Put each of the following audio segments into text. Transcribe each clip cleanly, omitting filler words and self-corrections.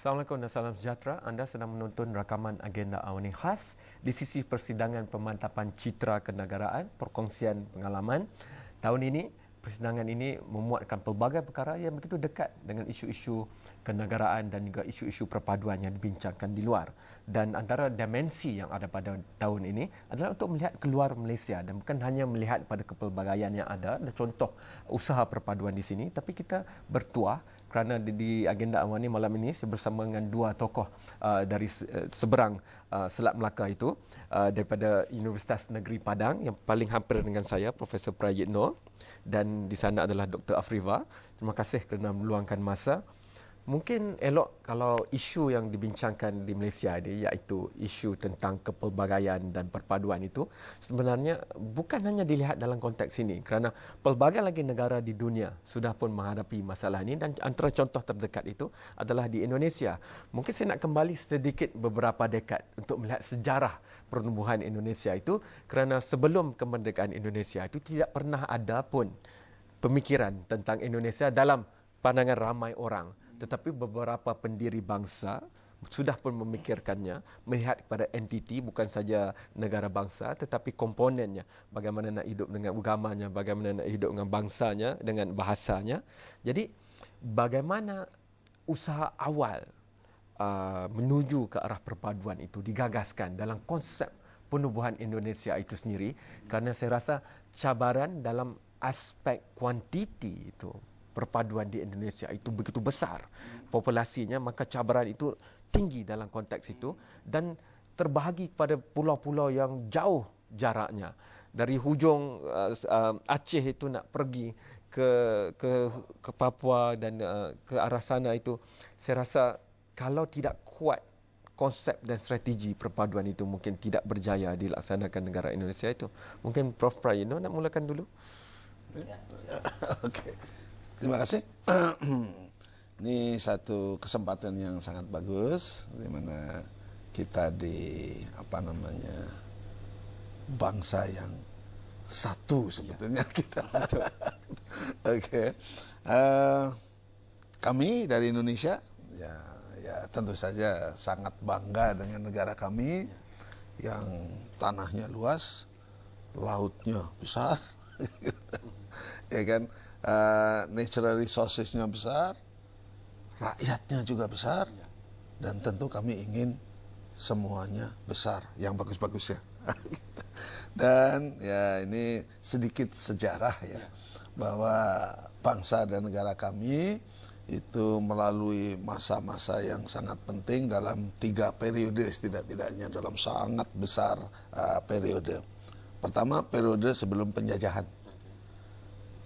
Assalamualaikum dan salam sejahtera. Anda sedang menonton rakaman agenda awani khas di sisi persidangan pemantapan citra kenegaraan, perkongsian pengalaman. Tahun ini, persidangan ini memuatkan pelbagai perkara yang begitu dekat dengan isu-isu kenegaraan dan juga isu-isu perpaduan yang dibincangkan di luar. Dan antara dimensi yang ada pada tahun ini adalah untuk melihat keluar Malaysia dan bukan hanya melihat pada kepelbagaian yang ada dan contoh usaha perpaduan di sini, tapi kita bertuah kerana di agenda awal ini malam ini saya bersama dengan dua tokoh dari seberang Selat Melaka itu daripada Universitas Negeri Padang yang paling hampir dengan saya, Profesor Prayitno, dan di sana adalah Dr. Afriva. Terima kasih kerana meluangkan masa. Mungkin elok kalau isu yang dibincangkan di Malaysia ini, iaitu isu tentang kepelbagaian dan perpaduan itu sebenarnya bukan hanya dilihat dalam konteks ini, kerana pelbagai lagi negara di dunia sudah pun menghadapi masalah ini dan antara contoh terdekat itu adalah di Indonesia. Mungkin saya nak kembali sedikit beberapa dekad untuk melihat sejarah pertumbuhan Indonesia itu, kerana sebelum kemerdekaan Indonesia itu tidak pernah ada pun pemikiran tentang Indonesia dalam pandangan ramai orang. Tetapi beberapa pendiri bangsa sudah pun memikirkannya, melihat kepada entiti bukan saja negara bangsa tetapi komponennya, bagaimana nak hidup dengan agamanya, bagaimana nak hidup dengan bangsanya, dengan bahasanya. Jadi bagaimana usaha awal menuju ke arah perpaduan itu digagaskan dalam konsep penubuhan Indonesia itu sendiri, kerana saya rasa cabaran dalam aspek kuantiti itu, perpaduan di Indonesia itu begitu besar populasinya, maka cabaran itu tinggi dalam konteks itu dan terbahagi pada pulau-pulau yang jauh jaraknya. Dari hujung Aceh itu nak pergi ke Papua dan ke arah sana itu, saya rasa kalau tidak kuat konsep dan strategi perpaduan itu mungkin tidak berjaya dilaksanakan negara Indonesia itu. Mungkin Prof. Prayitno nak mulakan dulu. Okey. Terima kasih. Ini satu kesempatan yang sangat bagus di mana kita di bangsa yang satu sebetulnya kita. Okey. Kami dari Indonesia ya tentu saja sangat bangga dengan negara kami yang tanahnya luas, lautnya besar, ya kan? Natural resources-nya besar, rakyatnya juga besar, dan tentu kami ingin semuanya besar, yang bagus-bagusnya. Dan ya ini sedikit sejarah ya, bahwa bangsa dan negara kami itu melalui masa-masa yang sangat penting dalam 3 periode setidak-tidaknya, dalam sangat besar periode. Pertama, periode sebelum penjajahan.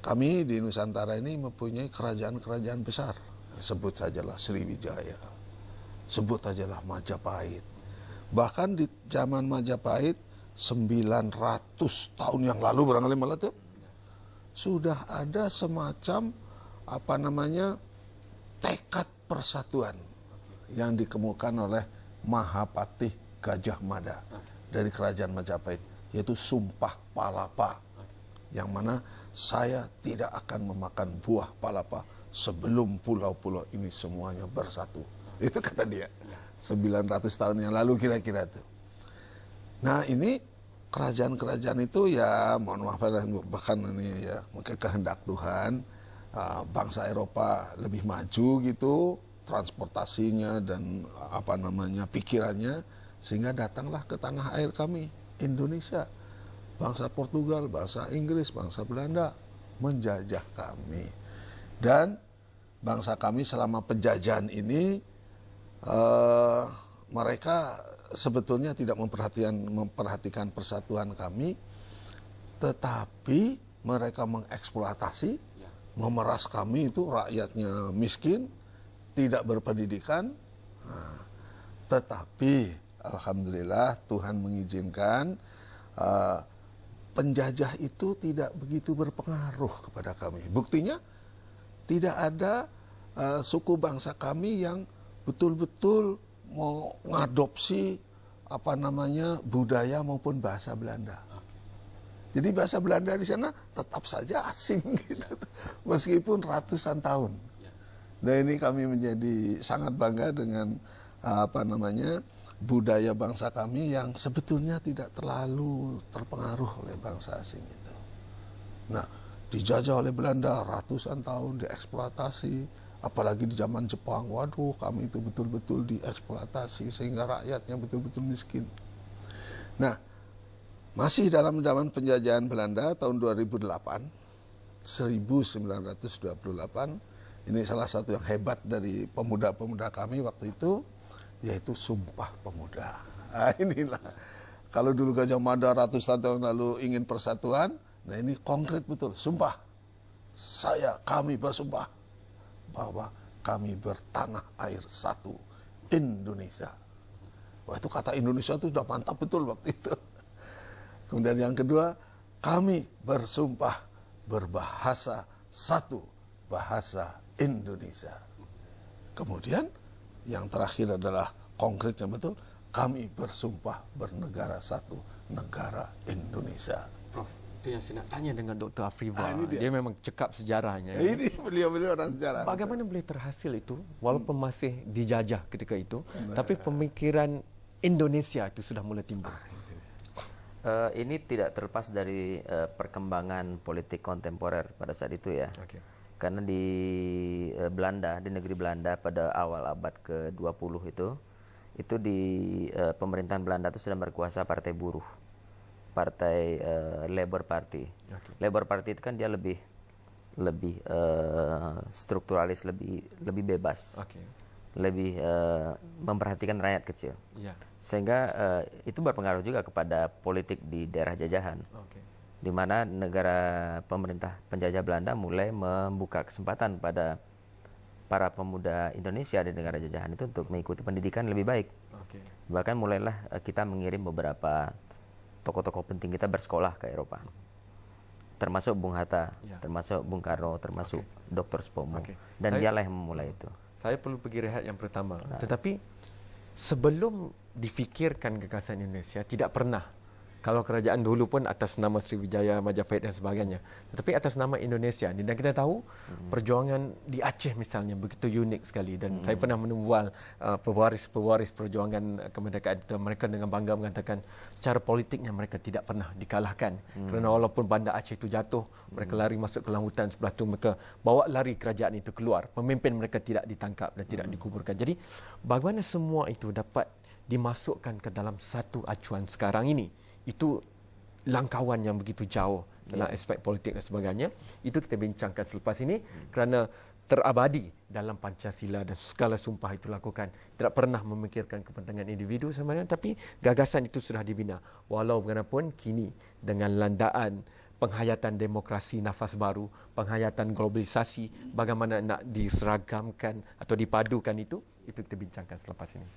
Kami di Nusantara ini mempunyai kerajaan-kerajaan besar. Sebut sajalah Sriwijaya, sebut sajalah Majapahit. Bahkan di zaman Majapahit 900 tahun yang lalu barangkali malah tuh sudah ada semacam tekad persatuan yang dikemukakan oleh Mahapatih Gajah Mada dari kerajaan Majapahit, yaitu Sumpah Palapa, yang mana saya tidak akan memakan buah palapa sebelum pulau-pulau ini semuanya bersatu. Itu kata dia. 900 tahun yang lalu kira-kira itu. Nah, ini kerajaan-kerajaan itu ya mohon maaf bahkan ini ya mungkin kehendak Tuhan, bangsa Eropa lebih maju gitu transportasinya dan pikirannya, sehingga datanglah ke tanah air kami, Indonesia. Bangsa Portugal, bangsa Inggris, bangsa Belanda menjajah kami. Dan bangsa kami selama penjajahan ini mereka sebetulnya tidak memperhatikan persatuan kami, tetapi mereka mengeksploitasi, memeras kami itu rakyatnya miskin, tidak berpendidikan. Tetapi alhamdulillah Tuhan mengizinkan penjajah itu tidak begitu berpengaruh kepada kami. Buktinya tidak ada suku bangsa kami yang betul-betul mau mengadopsi budaya maupun bahasa Belanda. Jadi bahasa Belanda di sana tetap saja asing gitu. Meskipun ratusan tahun. Dan ini kami menjadi sangat bangga dengan budaya bangsa kami yang sebetulnya tidak terlalu terpengaruh oleh bangsa asing itu. Nah, dijajah oleh Belanda ratusan tahun, dieksploitasi, apalagi di zaman Jepang. Waduh, kami itu betul-betul dieksploitasi sehingga rakyatnya betul-betul miskin. Nah, masih dalam zaman penjajahan Belanda tahun 1928, ini salah satu yang hebat dari pemuda-pemuda kami waktu itu, yaitu Sumpah Pemuda. Nah, inilah, kalau dulu Gajah Mada ratusan tahun lalu ingin persatuan, nah ini konkret betul, sumpah. Kami bersumpah bahwa kami bertanah air satu, Indonesia. Wah, itu kata Indonesia itu sudah mantap betul waktu itu. Kemudian yang kedua, kami bersumpah berbahasa satu, bahasa Indonesia. Kemudian yang terakhir adalah konkretnya betul, kami bersumpah bernegara satu, negara Indonesia. Prof, itu yang saya nak tanya dengan Dr. Afriva. Dia memang cekap sejarahnya. Ini beliau orang sejarah. Bagaimana boleh terhasil itu, walaupun masih dijajah ketika itu, tapi pemikiran Indonesia itu sudah mulai timbul? Ini tidak terlepas dari perkembangan politik kontemporer pada saat itu ya. Okay. Karena di Belanda, di negeri Belanda pada awal abad ke-20 itu di pemerintahan Belanda itu sedang berkuasa partai buruh, partai Labour Party. Okay. Labour Party itu kan dia lebih strukturalis, lebih bebas, lebih memperhatikan rakyat kecil. Yeah. Sehingga itu berpengaruh juga kepada politik di daerah jajahan. Di mana negara pemerintah penjajah Belanda mulai membuka kesempatan pada para pemuda Indonesia di negara jajahan itu untuk mengikuti pendidikan lebih baik. Bahkan mulailah kita mengirim beberapa tokoh-tokoh penting kita bersekolah ke Eropa, termasuk Bung Hatta, termasuk Bung Karno, termasuk Dr. Spomo, dan dialah yang memulai itu. Saya perlu pergi rehat yang pertama, tetapi sebelum difikirkan gagasan Indonesia, tidak pernah. Kalau kerajaan dulu pun atas nama Sriwijaya, Majapahit dan sebagainya. Tetapi atas nama Indonesia. Dan kita tahu perjuangan di Aceh misalnya begitu unik sekali. Dan saya pernah menemukan pewaris-pewaris perjuangan kemerdekaan. Mereka dengan bangga mengatakan secara politiknya mereka tidak pernah dikalahkan. Kerana walaupun Banda Aceh itu jatuh, mereka lari masuk ke dalam hutan sebelah itu. Mereka bawa lari kerajaan itu keluar. Pemimpin mereka tidak ditangkap dan tidak dikuburkan. Jadi bagaimana semua itu dapat dimasukkan ke dalam satu acuan sekarang ini? Itu langkauan yang begitu jauh dalam aspek politik dan sebagainya. Itu kita bincangkan selepas ini kerana terabadi dalam Pancasila dan segala sumpah itu lakukan. Tidak pernah memikirkan kepentingan individu sebenarnya, tapi gagasan itu sudah dibina. Walau bagaimanapun kini dengan landaan penghayatan demokrasi nafas baru, penghayatan globalisasi, bagaimana nak diseragamkan atau dipadukan itu kita bincangkan selepas ini.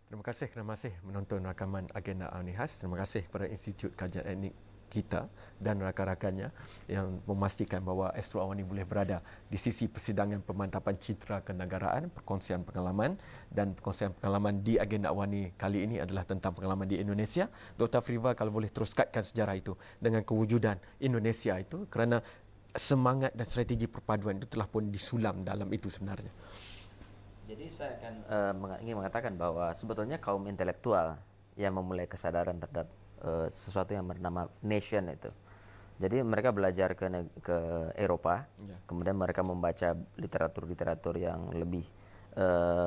Terima kasih kerana masih menonton rakaman agenda Awani Khas. Terima kasih kepada Institut Kajian Etnik kita dan rakan-rakannya yang memastikan bahawa Astro Awani boleh berada di sisi persidangan pemantapan citra kenegaraan, perkongsian pengalaman, dan perkongsian pengalaman di agenda Awani kali ini adalah tentang pengalaman di Indonesia. Dr. Afriva, kalau boleh teruskan sejarah itu dengan kewujudan Indonesia itu, kerana semangat dan strategi perpaduan itu telah pun disulam dalam itu sebenarnya. Jadi saya akan ingin mengatakan bahwa sebetulnya kaum intelektual yang memulai kesadaran terhadap sesuatu yang bernama nation itu. Jadi mereka belajar ke Eropa, kemudian mereka membaca literatur-literatur yang lebih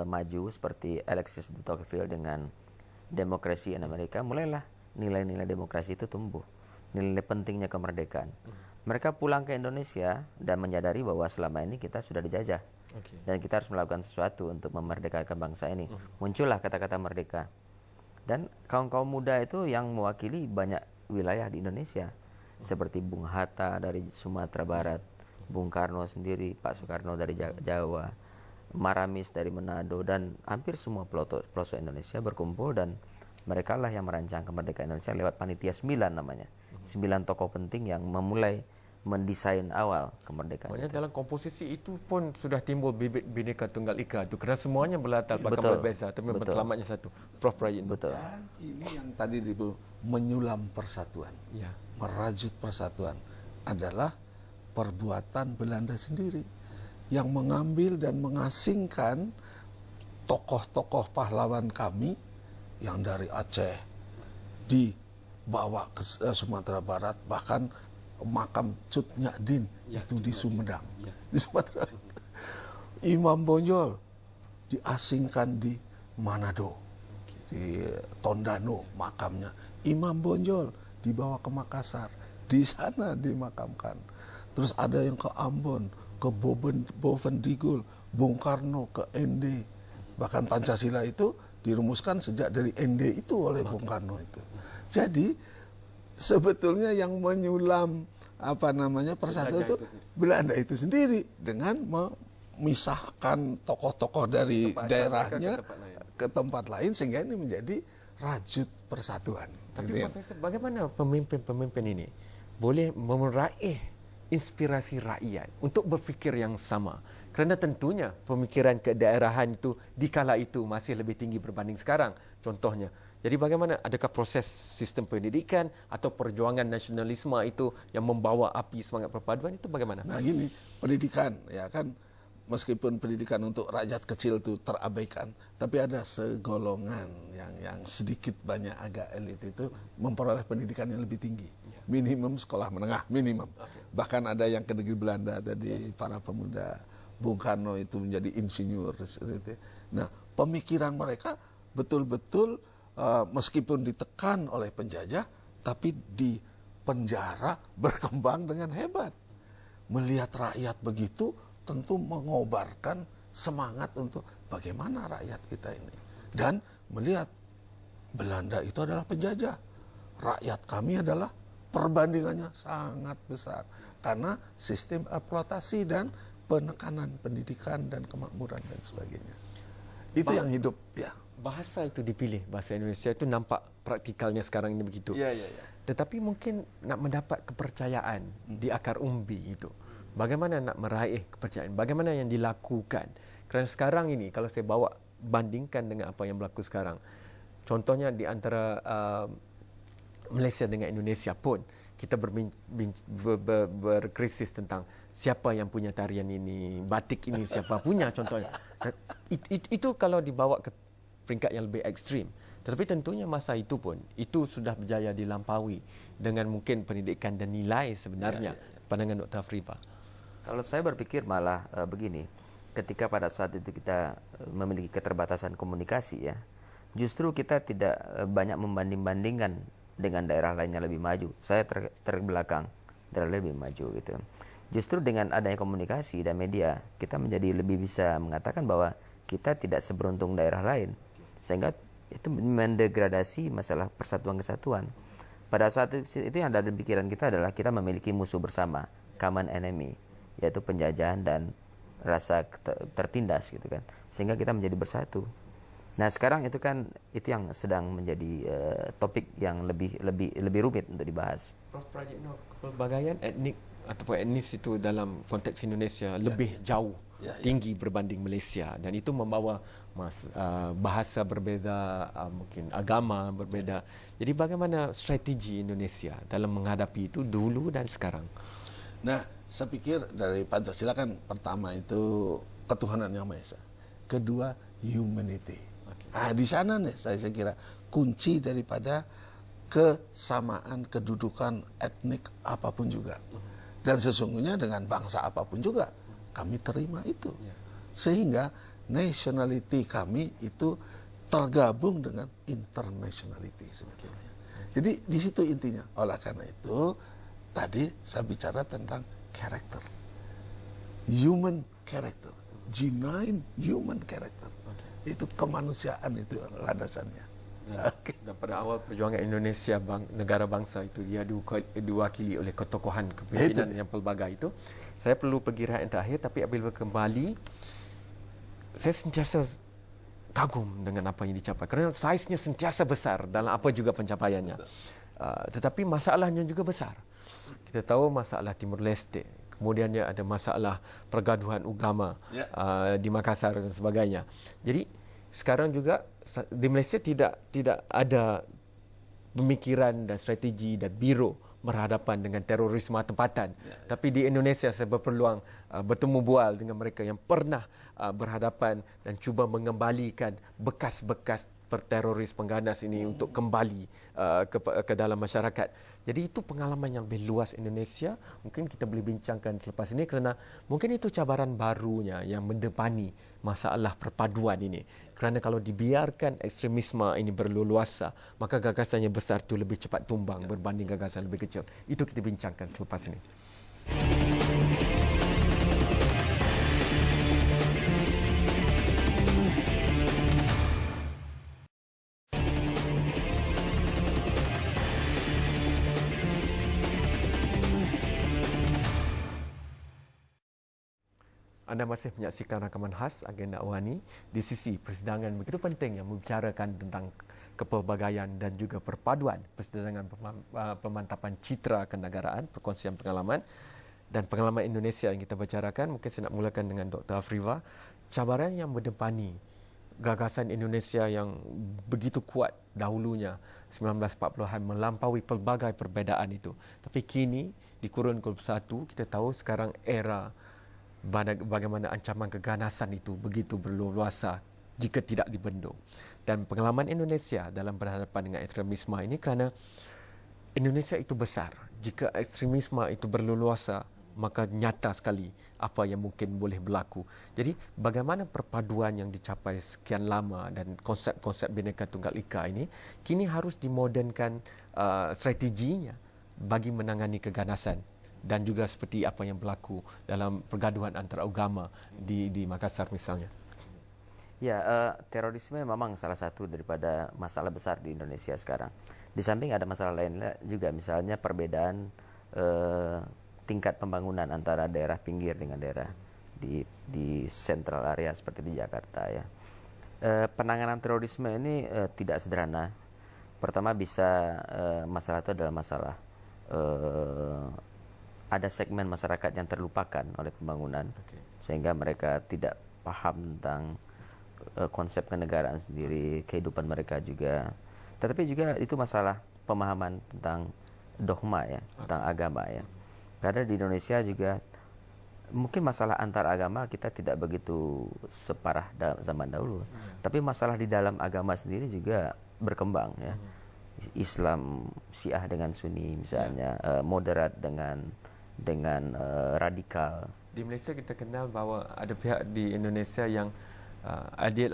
maju seperti Alexis de Tocqueville dengan Democracy in America. Mulailah nilai-nilai demokrasi itu tumbuh, nilai pentingnya kemerdekaan. Mereka pulang ke Indonesia dan menyadari bahwa selama ini kita sudah dijajah. Dan kita harus melakukan sesuatu untuk memerdekakan bangsa ini. Muncullah kata-kata merdeka. Dan kaum-kaum muda itu yang mewakili banyak wilayah di Indonesia. Seperti Bung Hatta dari Sumatera Barat, Bung Karno sendiri, Pak Soekarno dari Jawa, Maramis dari Manado, dan hampir semua pelosok Indonesia berkumpul, dan mereka lah yang merancang kemerdekaan Indonesia lewat Panitia 9 namanya. 9 tokoh penting yang memulai mendesain awal kemerdekaan. Maknanya dalam komposisi itu pun sudah timbul bibit Bhinneka Tunggal Ika itu, kerana semuanya berlatar belakang berbeza, tapi matlamatnya satu. Prof Prayitno. Betul. Dan ini yang tadi disebut menyulam persatuan, Ya. merajut persatuan adalah perbuatan Belanda sendiri yang mengambil dan mengasingkan tokoh-tokoh pahlawan kami yang dari Aceh dibawa ke Sumatera Barat, bahkan makam Cut Nyadin itu di Sumedang, di Sumatera. Imam Bonjol diasingkan di Manado, di Tondano makamnya. Imam Bonjol dibawa ke Makassar, di sana dimakamkan. Terus ada yang ke Ambon, ke Bovendigul, Bung Karno ke ND. Bahkan Pancasila itu dirumuskan sejak dari ND itu oleh Bung Karno itu. Jadi sebetulnya yang menyulam persatuan itu Belanda itu sendiri dengan memisahkan tokoh-tokoh dari daerahnya ke tempat lain sehingga ini menjadi rajut persatuan. Tapi Profesor, bagaimana pemimpin-pemimpin ini boleh meraih inspirasi rakyat untuk berfikir yang sama? Kerana tentunya pemikiran kedaerahan itu di kala itu masih lebih tinggi berbanding sekarang. Contohnya, jadi bagaimana, adakah proses sistem pendidikan atau perjuangan nasionalisme itu yang membawa api semangat perpaduan itu bagaimana? Nah gini, pendidikan ya kan, meskipun pendidikan untuk rakyat kecil itu terabaikan, tapi ada segolongan yang sedikit banyak agak elit itu memperoleh pendidikan yang lebih tinggi. Minimum sekolah menengah, minimum. Bahkan ada yang ke negeri Belanda tadi, para pemuda Bung Karno itu menjadi insinyur. Nah, pemikiran mereka betul-betul meskipun ditekan oleh penjajah, tapi di penjara berkembang dengan hebat. Melihat rakyat begitu, tentu mengobarkan semangat untuk bagaimana rakyat kita ini. Dan melihat Belanda itu adalah penjajah. Rakyat kami adalah perbandingannya sangat besar. Karena sistem eksploitasi dan penekanan pendidikan dan kemakmuran dan sebagainya. Itu yang hidup, ya. Bahasa itu dipilih, bahasa Indonesia itu nampak praktikalnya sekarang ini begitu. Ya. Tetapi mungkin nak mendapat kepercayaan di akar umbi itu. Bagaimana nak meraih kepercayaan? Bagaimana yang dilakukan? Kerana sekarang ini kalau saya bawa bandingkan dengan apa yang berlaku sekarang. Contohnya di antara Malaysia dengan Indonesia pun kita berkrisis tentang siapa yang punya tarian ini, batik ini siapa punya contohnya. Itu kalau dibawa ke peringkat yang lebih ekstrim. Tetapi tentunya masa itu pun itu sudah berjaya dilampaui dengan mungkin pendidikan dan nilai sebenarnya. Pandangan Dr. Afrifa. Kalau saya berpikir malah begini, ketika pada saat itu kita memiliki keterbatasan komunikasi ya, justru kita tidak banyak membanding-bandingkan dengan daerah lainnya lebih maju. Saya terbelakang, daerah lebih maju gitu. Justru dengan adanya komunikasi dan media, kita menjadi lebih bisa mengatakan bahwa kita tidak seberuntung daerah lain. Sehingga itu mendegradasi masalah persatuan kesatuan. Pada saat itu yang ada di pikiran kita adalah kita memiliki musuh bersama, common enemy, yaitu penjajahan dan rasa tertindas gitu kan. Sehingga kita menjadi bersatu. Nah sekarang itu kan itu yang sedang menjadi topik yang lebih rumit untuk dibahas. Prof Prayitno, kepelbagaian etnik ataupun etnis itu dalam konteks Indonesia lebih jauh tinggi berbanding Malaysia, dan itu membawa bahasa berbeza, mungkin agama berbeza. Jadi bagaimana strategi Indonesia dalam menghadapi itu dulu dan sekarang? Nah, saya pikir dari Pancasila kan pertama itu ketuhanan yang Maha Esa, kedua humanity. Nah, di sana nih saya kira kunci daripada kesamaan kedudukan etnik apapun juga. Dan sesungguhnya dengan bangsa apapun juga kami terima itu. Sehingga nationality kami itu tergabung dengan internationality sebetulnya. Jadi di situ intinya. Oleh karena itu tadi saya bicara tentang karakter. Human character. Genuine human character. Itu kemanusiaan itu landasannya. Dan pada awal perjuangan Indonesia negara bangsa itu dia diwakili oleh ketokohan kepimpinan yang pelbagai itu. Saya perlu pergi rehat yang terakhir, tapi apabila kembali saya sentiasa kagum dengan apa yang dicapai kerana saiznya sentiasa besar dalam apa juga pencapaiannya. Tetapi masalahnya juga besar. Kita tahu masalah Timur Leste, kemudiannya ada masalah pergaduhan agama di Makassar dan sebagainya. Jadi sekarang juga di Malaysia tidak ada pemikiran dan strategi dan biro berhadapan dengan terorisme tempatan. Tapi di Indonesia saya berpeluang bertemu bual dengan mereka yang pernah berhadapan dan cuba mengembalikan bekas-bekas teroris pengganas ini untuk kembali ke dalam masyarakat. Jadi itu pengalaman yang lebih luas Indonesia. Mungkin kita boleh bincangkan selepas ini kerana mungkin itu cabaran barunya yang mendepani masalah perpaduan ini. Kerana kalau dibiarkan ekstremisme ini berleluasa, maka gagasan yang besar itu lebih cepat tumbang berbanding gagasan lebih kecil. Itu kita bincangkan selepas ini. Anda masih menyaksikan rakaman khas agenda Awani di sisi persidangan begitu penting yang membicarakan tentang kepelbagaian dan juga perpaduan persidangan pemantapan citra kenegaraan, perkongsian pengalaman dan pengalaman Indonesia yang kita bicarakan. Mungkin saya nak mulakan dengan Dr. Afriva. Cabaran yang mendepani gagasan Indonesia yang begitu kuat dahulunya 1940-an melampaui pelbagai perbezaan itu. Tapi kini di kurun ke-21 kita tahu sekarang era bagaimana ancaman keganasan itu begitu berleluasa jika tidak dibendung. Dan pengalaman Indonesia dalam berhadapan dengan ekstremisme ini kerana Indonesia itu besar. Jika ekstremisme itu berleluasa, maka nyata sekali apa yang mungkin boleh berlaku. Jadi bagaimana perpaduan yang dicapai sekian lama dan konsep-konsep Bhinneka Tunggal Ika ini kini harus dimodernkan strateginya bagi menangani keganasan. Dan juga seperti apa yang berlaku dalam pergaduhan antaragama di Makassar misalnya. Ya, terorisme memang salah satu daripada masalah besar di Indonesia sekarang. Di samping ada masalah lain juga, misalnya perbedaan tingkat pembangunan antara daerah pinggir dengan daerah di central area seperti di Jakarta ya. Penanganan terorisme ini tidak sederhana. Pertama masalah itu adalah masalah ada segmen masyarakat yang terlupakan oleh pembangunan, sehingga mereka tidak paham tentang konsep kenegaraan sendiri, kehidupan mereka juga. Tetapi juga itu masalah pemahaman tentang dogma ya, tentang agama ya. Karena di Indonesia juga mungkin masalah antar agama kita tidak begitu separah zaman dahulu, tapi masalah di dalam agama sendiri juga berkembang ya. Islam Syiah dengan Sunni misalnya, moderat dengan radikal. Di Malaysia kita kenal bahawa ada pihak di Indonesia yang Adil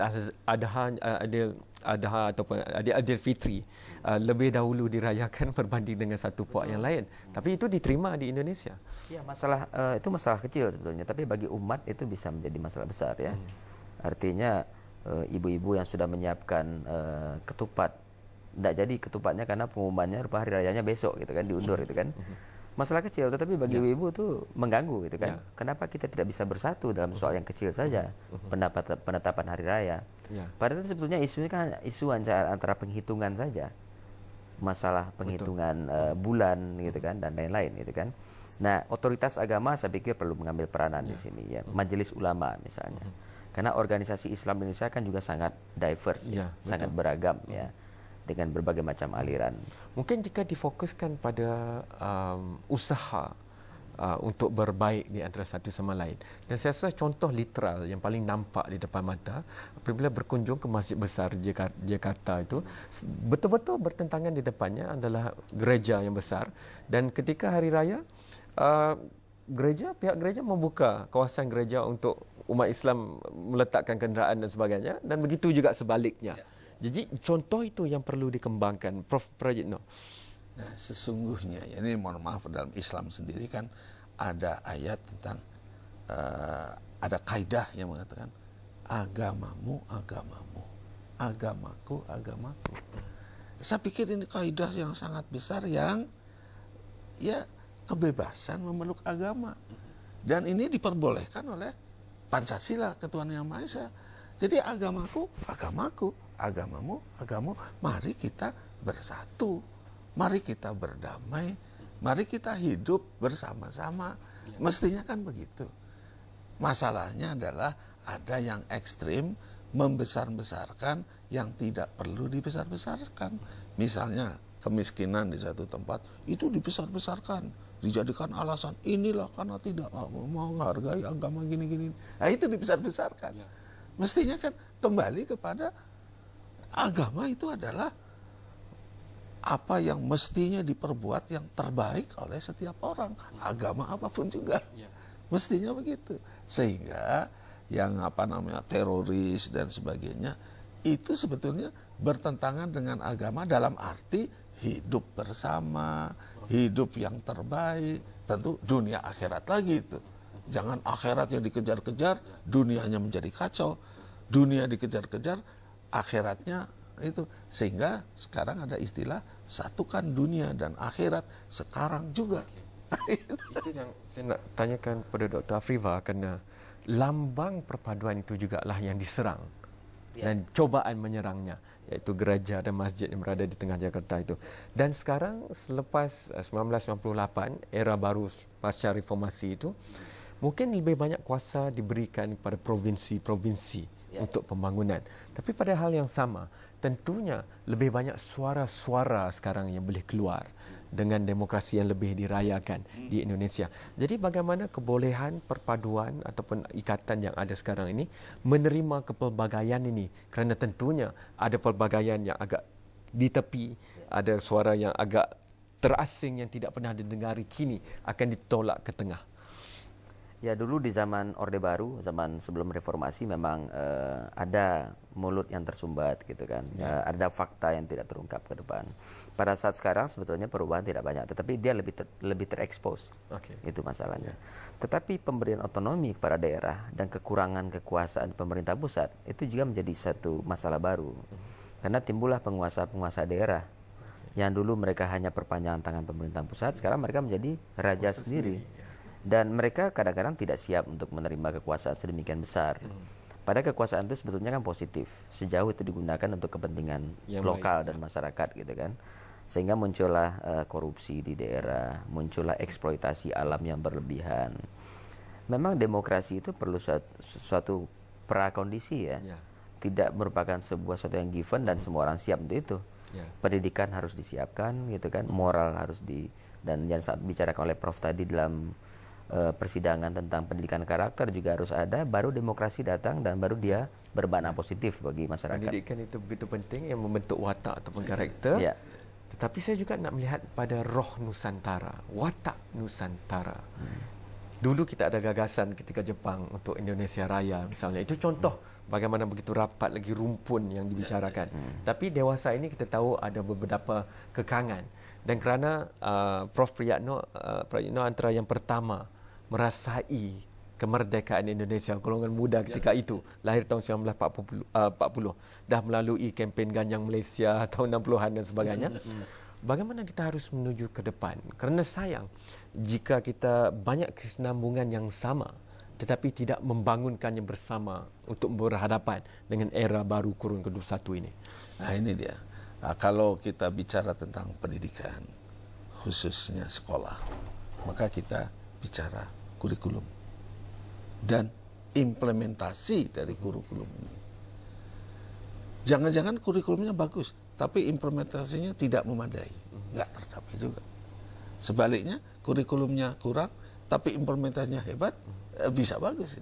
Adha ataupun Adil Fitri lebih dahulu dirayakan berbanding dengan satu puak yang lain. Tapi itu diterima di Indonesia. Ya, itu masalah kecil sebetulnya, tapi bagi umat itu bisa menjadi masalah besar ya. Artinya ibu-ibu yang sudah menyiapkan ketupat, tidak jadi ketupatnya karena pengumumannya hari rayanya besok gitu kan, diundur gitu kan. Masalah kecil, tetapi bagi ibu itu mengganggu gitu kan. Kenapa kita tidak bisa bersatu dalam soal yang kecil saja, penetapan hari raya. Padahal sebetulnya isunya kan isu antara penghitungan saja, masalah penghitungan bulan gitu kan dan lain-lain gitu kan. Nah, otoritas agama saya pikir perlu mengambil peranan di sini ya. Majelis Ulama misalnya, karena organisasi Islam Indonesia kan juga sangat diverse, sangat beragam ya, dengan berbagai macam aliran. Mungkin jika difokuskan pada usaha untuk berbaik di antara satu sama lain. Dan saya rasa contoh literal yang paling nampak di depan mata apabila berkunjung ke Masjid Besar Jakarta itu, betul-betul bertentangan di depannya adalah gereja yang besar. Dan ketika hari raya, pihak gereja membuka kawasan gereja untuk umat Islam meletakkan kenderaan dan sebagainya, dan begitu juga sebaliknya. Jadi contoh itu yang perlu dikembangkan, Prof. Prayitno. Nah, sesungguhnya ini mohon maaf, dalam Islam sendiri kan ada ayat tentang ada kaidah yang mengatakan agamamu agamamu, agamaku agamaku. Saya pikir ini kaidah yang sangat besar yang ya kebebasan memeluk agama, dan ini diperbolehkan oleh Pancasila, Ketuhanan Yang Maha Esa. Jadi agamaku agamaku, agamamu agamamu, mari kita bersatu. mari kita berdamai, mari kita hidup bersama-sama. Mestinya kan begitu. Masalahnya adalah ada yang ekstrim membesar-besarkan yang tidak perlu dibesar-besarkan. Misalnya kemiskinan di suatu tempat itu dibesar-besarkan, dijadikan alasan inilah karena tidak mau menghargai agama gini-gini. Nah, itu dibesar-besarkan. Mestinya kan kembali kepada agama itu adalah apa yang mestinya diperbuat yang terbaik oleh setiap orang, agama apapun juga. Mestinya begitu. Sehingga yang teroris dan sebagainya itu sebetulnya bertentangan dengan agama dalam arti hidup bersama, hidup yang terbaik, tentu dunia akhirat lagi itu. Jangan akhirat yang dikejar-kejar, dunianya menjadi kacau. Dunia dikejar-kejar, akhiratnya itu. Sehingga sekarang ada istilah satukan dunia dan akhirat sekarang juga. Itu yang saya nak tanyakan pada Dr. Afriva, kerana lambang perpaduan itu jugalah yang diserang dan cobaan menyerangnya, iaitu gereja dan masjid yang berada di tengah Jakarta itu. Dan sekarang selepas 1998, era baru pasca reformasi itu, mungkin lebih banyak kuasa diberikan kepada provinsi-provinsi untuk pembangunan. Tapi pada hal yang sama, tentunya lebih banyak suara-suara sekarang yang boleh keluar dengan demokrasi yang lebih dirayakan di Indonesia. Jadi bagaimana kebolehan perpaduan ataupun ikatan yang ada sekarang ini menerima kepelbagaian ini, kerana tentunya ada pelbagaian yang agak di tepi, ada suara yang agak terasing yang tidak pernah didengari kini akan ditolak ke tengah. Ya, dulu di zaman Orde Baru, zaman sebelum reformasi memang ada mulut yang tersumbat gitu kan. Ada fakta yang tidak terungkap ke depan. Pada saat sekarang sebetulnya perubahan tidak banyak, tetapi dia lebih terekspos. Itu masalahnya. Tetapi pemberian otonomi kepada daerah dan kekurangan kekuasaan pemerintah pusat itu juga menjadi satu masalah baru. Karena timbullah penguasa-penguasa daerah yang dulu mereka hanya perpanjangan tangan pemerintah pusat, sekarang mereka menjadi raja sendiri. Dan mereka kadang-kadang tidak siap untuk menerima kekuasaan sedemikian besar. Pada kekuasaan itu sebetulnya kan positif, sejauh itu digunakan untuk kepentingan yang lokal dan masyarakat gitu kan. Sehingga muncullah korupsi di daerah, muncullah eksploitasi alam yang berlebihan. Memang demokrasi itu perlu suatu prakondisi ya. Tidak merupakan sesuatu yang given dan semua orang siap untuk itu. Pendidikan harus disiapkan gitu kan, moral harus dan yang saat bicarakan oleh Prof tadi dalam persidangan tentang pendidikan karakter juga harus ada, baru demokrasi datang dan baru dia bermakna positif bagi masyarakat. Pendidikan itu begitu penting yang membentuk watak ataupun karakter. Tetapi saya juga nak melihat pada roh Nusantara, watak Nusantara. Dulu kita ada gagasan ketika Jepang untuk Indonesia Raya misalnya. Itu contoh bagaimana begitu rapat lagi rumpun yang dibicarakan. Tapi dewasa ini kita tahu ada beberapa kekangan. Dan kerana Prof. Priyatno antara yang pertama merasai kemerdekaan Indonesia, golongan muda ketika itu, lahir tahun 1940, dah melalui kempen Ganyang Malaysia tahun 60-an dan sebagainya. Bagaimana kita harus menuju ke depan? Kerana sayang jika kita banyak kesinambungan yang sama tetapi tidak membangunkannya bersama untuk berhadapan dengan era baru kurun ke-21 ini. Nah, ini dia. Nah, kalau kita bicara tentang pendidikan, khususnya sekolah, maka kita bicara kurikulum dan implementasi dari kurikulum ini. Jangan-jangan kurikulumnya bagus, tapi implementasinya tidak memadai, nggak tercapai juga. Sebaliknya, kurikulumnya kurang, tapi implementasinya hebat, bisa bagus.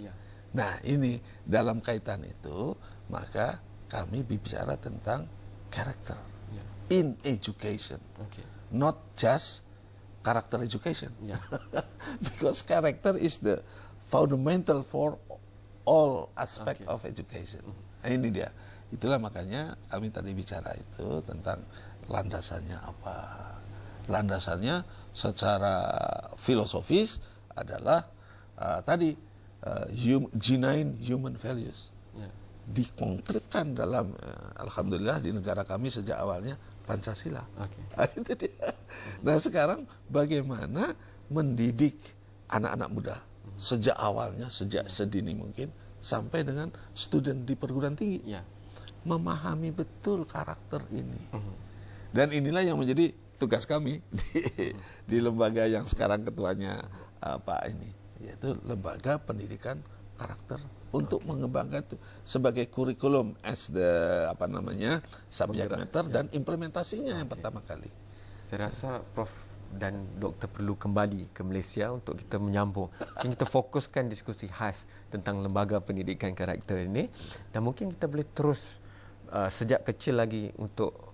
Nah, ini dalam kaitan itu, maka kami bicara tentang character in education, not just character education, because character is the fundamental for all aspect of education. Nah, ini dia. Itulah makanya kami tadi bicara itu tentang landasannya apa. Landasannya secara filosofis adalah G9 human values. Dikonkretkan dalam alhamdulillah di negara kami sejak awalnya Pancasila. Itu dia. Nah, sekarang bagaimana mendidik anak-anak muda sejak awalnya, sejak sedini mungkin sampai dengan student di perguruan tinggi. Memahami betul karakter ini. Dan inilah yang menjadi tugas kami di lembaga yang sekarang ketuanya Pak ini, yaitu lembaga pendidikan karakter untuk mengembangkan itu sebagai kurikulum as the subject matter dan implementasinya yang pertama kali. Saya rasa Prof dan Doktor perlu kembali ke Malaysia untuk kita menyambung. Mungkin kita fokuskan diskusi khas tentang lembaga pendidikan karakter ini, dan mungkin kita boleh terus sejak kecil lagi untuk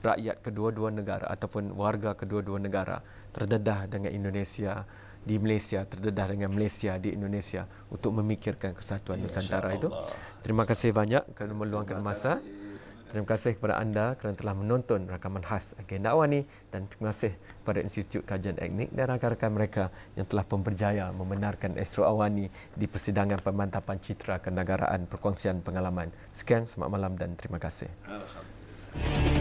rakyat kedua-dua negara ataupun warga kedua-dua negara terdedah dengan Indonesia di Malaysia, terdedah dengan Malaysia di Indonesia untuk memikirkan kesatuan Nusantara itu. Terima kasih banyak kerana meluangkan masa. Terima kasih kepada anda kerana telah menonton rakaman khas Agenda Awani, dan terima kasih kepada Institut Kajian Etnik dan rakan-rakan mereka yang telah berjaya membenarkan Astro Awani di persidangan pemantapan citra kenegaraan perkongsian pengalaman. Sekian, selamat malam dan terima kasih. Alhamdulillah.